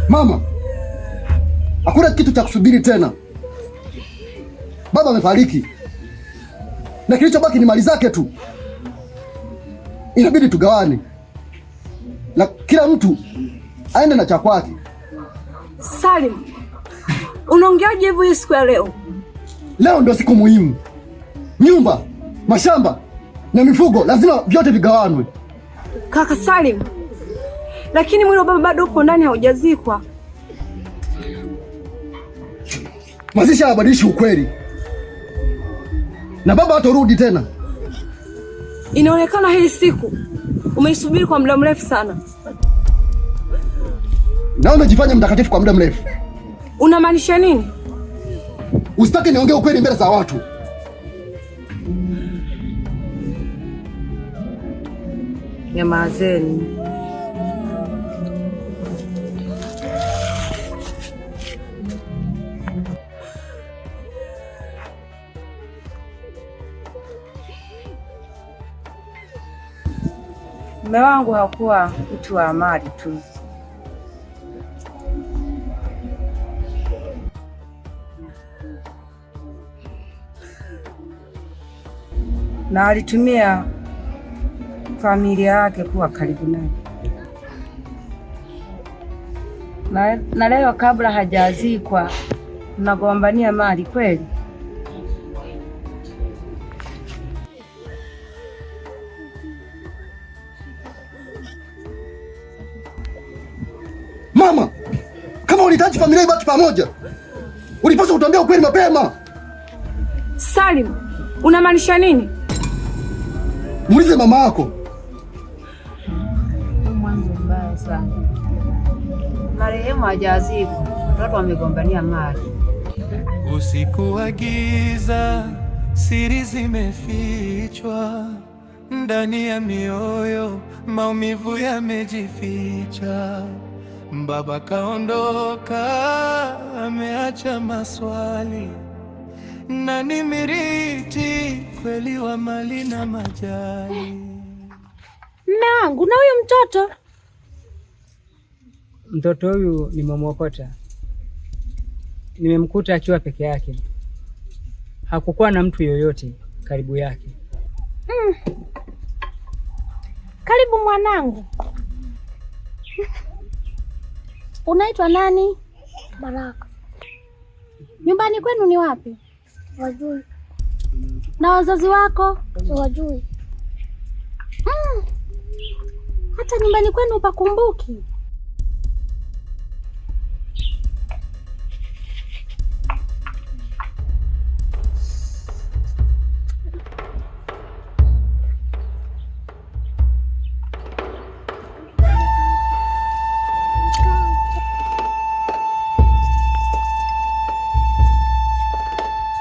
Mama, hakuna kitu cha kusubiri tena. Baba amefariki na kilichobaki ni mali zake tu. Inabidi tugawane na kila mtu aende na cha kwake. Salim, unaongeaje hivyo siku ya leo? Leo ndio siku muhimu. Nyumba, mashamba na mifugo lazima vyote vigawanwe. Kaka Salim, lakini mwili wa baba bado uko ndani, haujazikwa. Mazishi hayabadilishi ukweli, na baba hatarudi tena. Inaonekana hii siku umeisubiri kwa muda mrefu sana. Na umejifanya mtakatifu kwa muda mrefu. Unamaanisha nini? Usitaki niongee ukweli mbele za watu. Nyamazeni. Mume wangu hakuwa mtu wa amali tu, na alitumia familia yake kuwa karibu naye. Na leo kabla hajazikwa mnagombania mali kweli? Mama, kama ulihitaji familia ibaki pamoja, ulipaswa kutuambia ukweli mapema. Salim, unamaanisha nini? Muulize mama yako. Mwanzo mbaya sana. Marehemu hajazikwa, watoto wamegombania mali. Usiku wa giza, siri zimefichwa ndani ya mioyo, maumivu yamejificha. Baba kaondoka, ameacha maswali, na nimiriti kweli wa mali na majali. Mume wangu, na huyu mtoto? Mtoto huyu nimemwokota, nimemkuta akiwa peke yake, hakukuwa na mtu yoyote karibu yake. Karibu mwanangu. Unaitwa nani? Baraka. Nyumbani kwenu ni wapi? Wajui. Na wazazi wako? Wajui. Hata nyumbani kwenu upakumbuki?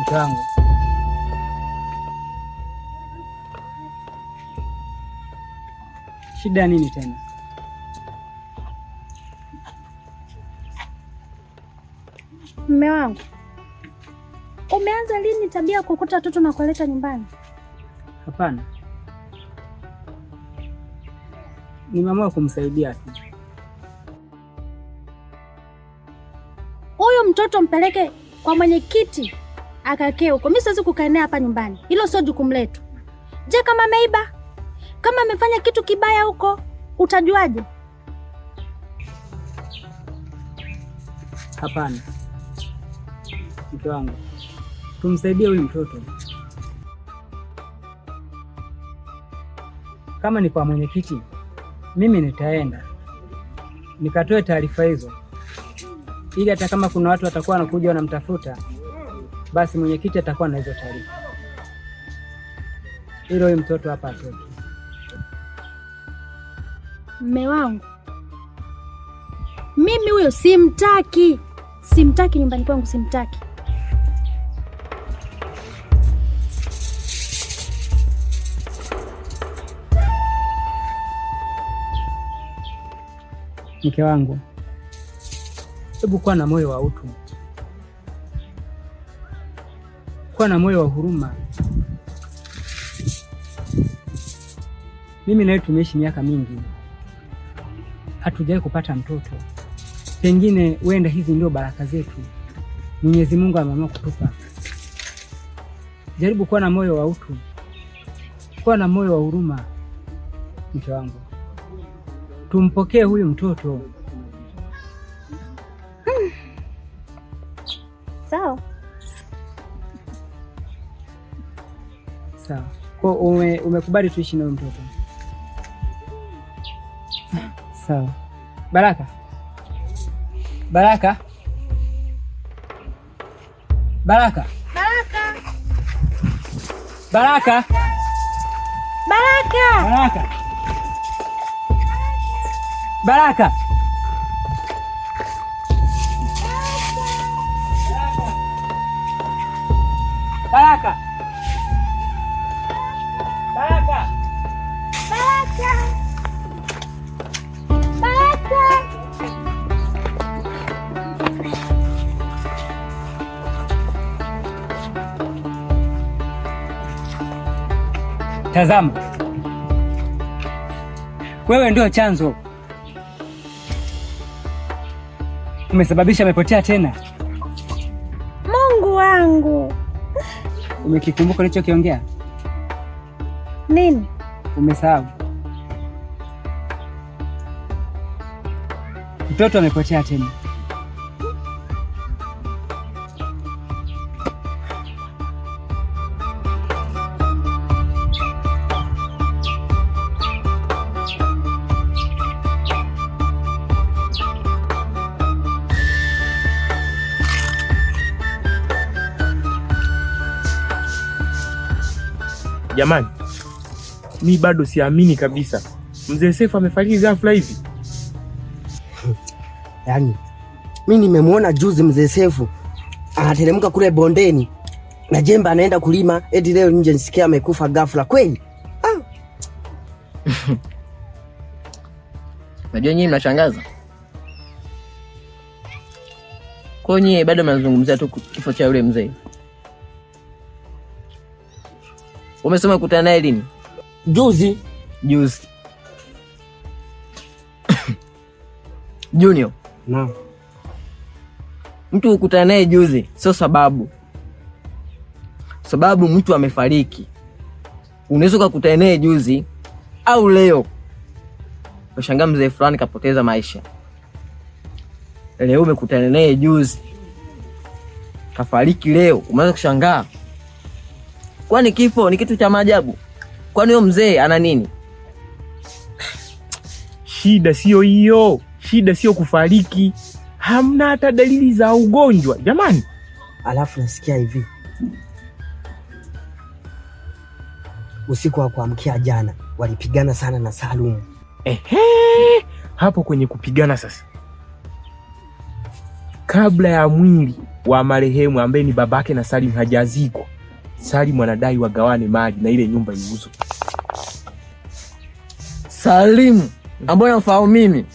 Mtangu, shida nini tena? Mume wangu, umeanza lini tabia kukuta watoto na kuleta nyumbani? Hapana, nimeamua kumsaidia tu. Huyu mtoto mpeleke kwa mwenyekiti akakee huko. Mimi siwezi kukaa naye hapa nyumbani, hilo sio jukumu letu. Je, kama ameiba, kama amefanya kitu kibaya huko, utajuaje? Hapana mke wangu, tumsaidie huyu mtoto. Kama ni kwa mwenyekiti, mimi nitaenda nikatoe taarifa hizo, ili hata kama kuna watu watakuwa wanakuja wanamtafuta, basi mwenyekiti atakuwa na hizo taarifa. Hilo huyu mtoto hapa atoke. Mume wangu, mimi huyo simtaki. Simtaki nyumbani kwangu, simtaki. Mke wangu, hebu kuwa na moyo wa utu, kuwa na moyo wa huruma. Mimi nawe tumeishi miaka mingi, hatujawahi kupata mtoto. Pengine wenda hizi ndio baraka zetu Mwenyezi Mungu ameamua kutupa. Jaribu kuwa na moyo wa utu, kuwa na moyo wa huruma. Mke wangu, tumpokee huyu mtoto. Sawa. Sawa. Kwa umekubali tuishi na huyu mtoto? Sawa. Baraka. Baraka. Baraka. Baraka. Baraka. Baraka. Baraka. Baraka. Baraka. Baraka. Baraka. Tazama, wewe ndio chanzo, umesababisha amepotea tena. Mungu wangu, umekikumbuka nilichokiongea? Nini? Umesahau? Mtoto amepotea tena. Jamani, mi bado siamini kabisa. Mzee Sefu amefariki ghafla hivi. Yaani, mi nimemwona juzi mzee Sefu anateremka kule bondeni na jembe anaenda kulima, eti leo nje nisikia amekufa ghafla kweli. Najua nyinyi mnashangaza. Kwa nyinyi bado mnazungumzia tu kifo cha yule mzee. Umesema kukutana naye lini? Juzi. Junior. Naam. Mtu kukutana naye juzi sio sababu. Sababu mtu amefariki. Unaweza kukutana naye juzi au leo. Unashangaa mzee fulani kapoteza maisha. Leo umekutana naye juzi, kafariki leo, umeanza kushangaa. Kwani kifo ni kitu cha maajabu? Kwani huyo mzee ana nini? Shida sio hiyo. Shida sio kufariki. Hamna hata dalili za ugonjwa, jamani. Alafu nasikia hivi, usiku wa kuamkia jana walipigana sana na Salumu. Hapo kwenye kupigana sasa, kabla ya mwili wa marehemu ambaye ni babake na Salim hajazikwa, Salim anadai wagawane mali na ile nyumba iuzwe. Salim ambaye namfahamu mimi,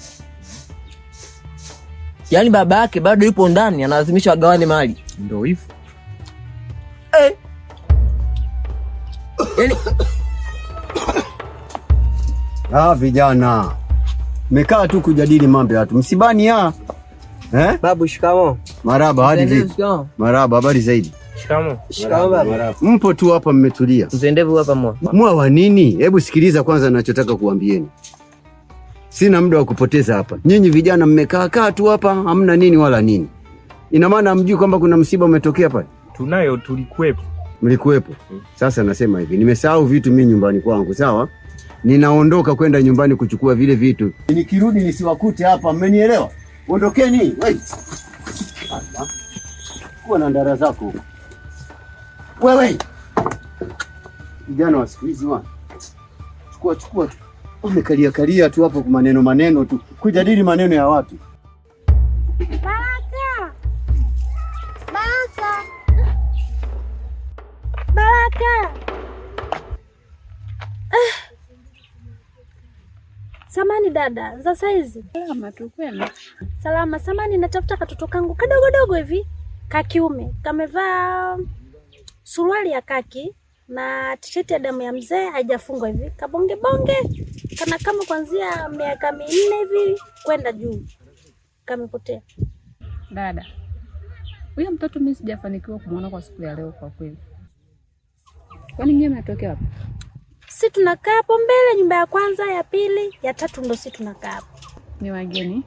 yaani babake bado yupo ndani analazimisha wagawane mali? Ndio hivyo. Yaani vijana mekaa tu kujadili mambo ya watu msibani ya. Babu, shikamo. Maraba, hadi vipi? Maraba, habari zaidi? Shikamo baba. Mpo tu hapa mmetulia. Mzendevu hapa mwa wa nini? Hebu sikiliza kwanza ninachotaka kuambieni. Sina muda wa kupoteza hapa. Nyinyi vijana mmekaa tu hapa, hamna nini wala nini. Ina maana mjui kwamba kuna msiba umetokea pale? Tunayo, tulikuwepo. Mlikuwepo. Sasa nasema hivi, nimesahau vitu mimi nyumbani kwangu, sawa? Ninaondoka kwenda nyumbani kuchukua vile vitu. Nikirudi nisiwakute hapa, mmenielewa? Ondokeni, wewe. Kuwa na ndara zako. Wewe. Vijana wa siku hizi wa. Chukua tu. Wamekalia tu hapo kwa maneno tu, kujadili maneno ya watu. Baraka. Baraka. Samani dada, za saizi? Salama tu kwema. Salama, samani natafuta katoto kangu kadogo hivi, kakiume. Kamevaa suruali ya kaki na t-shirt ya damu ya mzee haijafungwa hivi. Kabonge. kana kama kuanzia miaka 4 hivi kwenda juu kamepotea. Dada, huyo mtoto mimi sijafanikiwa kumuona kwa siku ya leo kwa kweli. Kwani nyinyi mnatokea wapi? Si tunakaa hapo mbele, nyumba ya kwanza, ya pili, ya tatu ndo si tunakaa hapo. Ni wageni?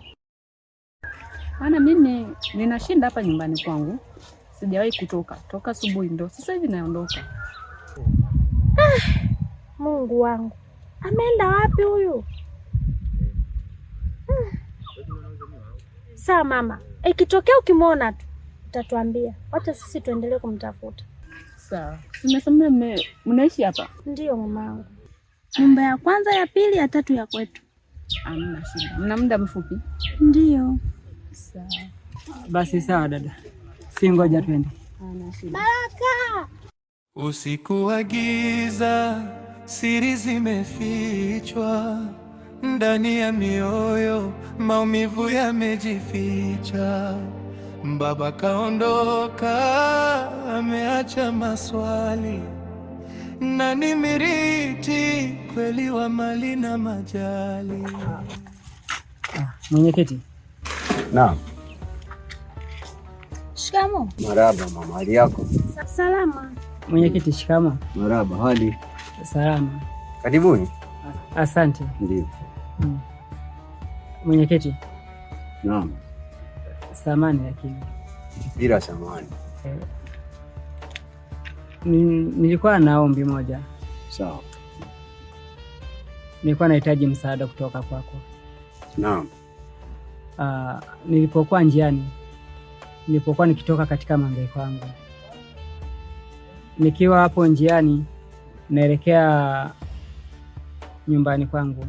Maana mimi ninashinda hapa nyumbani kwangu. Sijawahi kutoka. Toka asubuhi ndo sasa hivi naondoka. Mungu wangu. Ameenda wapi huyu? Sawa mama. Ikitokea ukimwona tu utatuambia. Wacha sisi tuendelee kumtafuta. Sawa. Nimesema mnaishi hapa? Ndio mamangu. Nyumba ya kwanza, ya pili, ya tatu ya kwetu. Hamna shida. Mna muda mfupi? Ndio. Sawa. Basi sawa dada. Si ngoja twende. Baraka! Usiku wa giza, siri zimefichwa ndani ya mioyo, maumivu yamejificha. Baba kaondoka, ameacha maswali, na nimiriti kweli wa mali na majali. Mwenyekiti. Naam. Shikamo. Maraba mama, hali yako? Salama. Mwenyekiti, shikamo. Maraba, hali? Salama. Karibuni. Asante. Ndio. Mwenyekiti. Naam. Samani lakini. Bila samani. Nilikuwa na ombi moja. Sawa. Nilikuwa nahitaji msaada kutoka kwako. Naam. Nilipokuwa njiani, nilipokuwa nikitoka katika mahangaiko yangu, nikiwa hapo njiani naelekea nyumbani kwangu,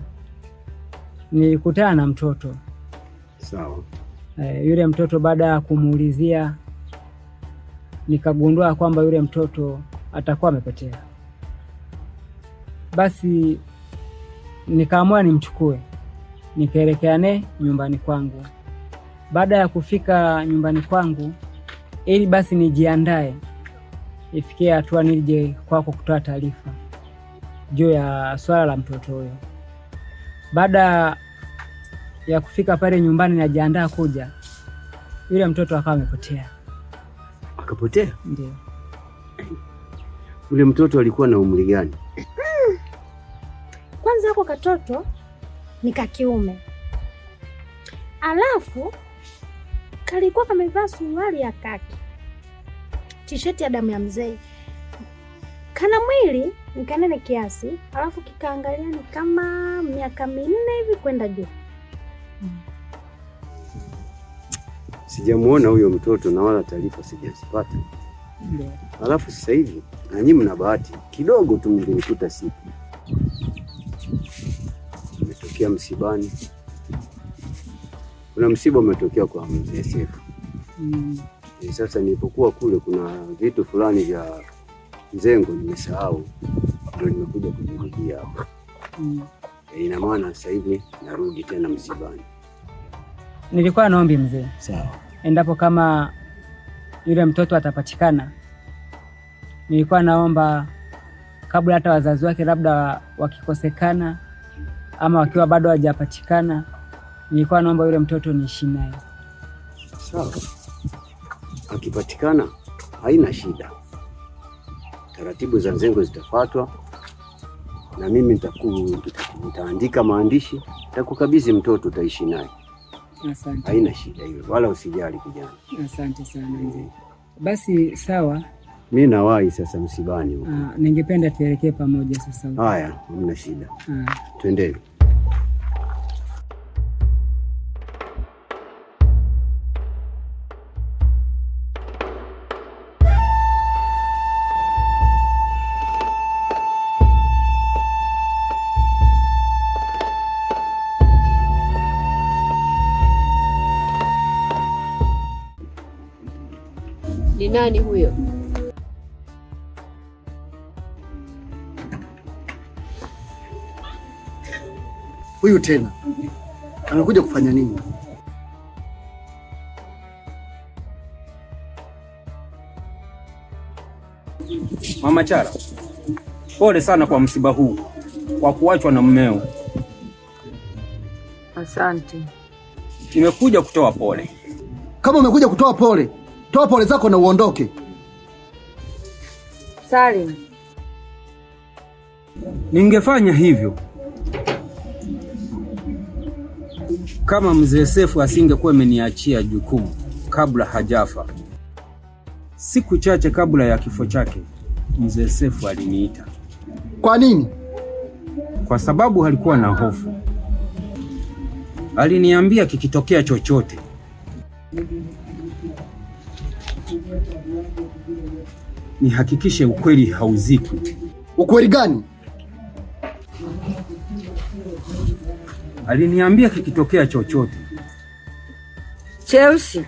nilikutana na mtoto. Sawa. Yule mtoto baada ya kumuulizia nikagundua kwamba yule mtoto atakuwa amepotea. Basi nikaamua nimchukue nikaelekea naye nyumbani kwangu. Baada ya kufika nyumbani kwangu, ili basi nijiandae ifikie hatua nije kwako kutoa taarifa juu ya swala la mtoto huyo. Baada ya kufika pale nyumbani najiandaa kuja, yule mtoto akawa amepotea. Akapotea? Ndio. Yule mtoto alikuwa na umri gani? Kwanza hako katoto ni kakiume, alafu kalikuwa kamevaa suruali ya kaki, t-shirt ya damu ya mzee, kana mwili ni kanene kiasi, alafu kikaangalia ni kama miaka 4 hivi kwenda juu. Sijamuona huyo mtoto na wala taarifa sijazipata. Ndio. Alafu sasa hivi na nyinyi mna bahati kidogo tu, mlinikuta siku umetokea msibani. Kuna msiba umetokea kwa mzee Sefu. Sasa nilipokuwa kule kuna vitu fulani vya mzengo nimesahau, ndio nimekuja kujirudia hapa. Ina maana sasa hivi narudi tena msibani. Nilikuwa naombi mzee. Sawa. Endapo kama yule mtoto atapatikana, nilikuwa naomba kabla hata wazazi wake labda wakikosekana ama wakiwa bado hawajapatikana, nilikuwa naomba yule mtoto niishi naye. Sawa. Akipatikana haina shida. Taratibu za mzengo zitafuatwa na mimi nitaandika maandishi, nitakukabidhi mtoto, utaishi naye. Asante. Haina shida hiyo, wala usijali kijana. Asante sana mzee. Basi sawa. Mimi nawahi sasa msibani huko. Ningependa tuelekee pamoja sasa. Haya, hamna shida. Twendeni. Ni nani huyo? Huyu tena anakuja kufanya nini? Mama Chara, pole sana kwa msiba huu, kwa kuachwa na mmeo. Asante. Nimekuja kutoa pole. Kama umekuja kutoa pole, toa pole zako na uondoke. Salim, ningefanya hivyo kama mzee Sefu asingekuwa ameniachia jukumu kabla hajafa. Siku chache kabla ya kifo chake, mzee Sefu aliniita. Kwa nini? Kwa sababu alikuwa na hofu. Aliniambia kikitokea chochote nihakikishe ukweli hauzikwi. Ukweli gani? Aliniambia kikitokea chochote. Chelsea,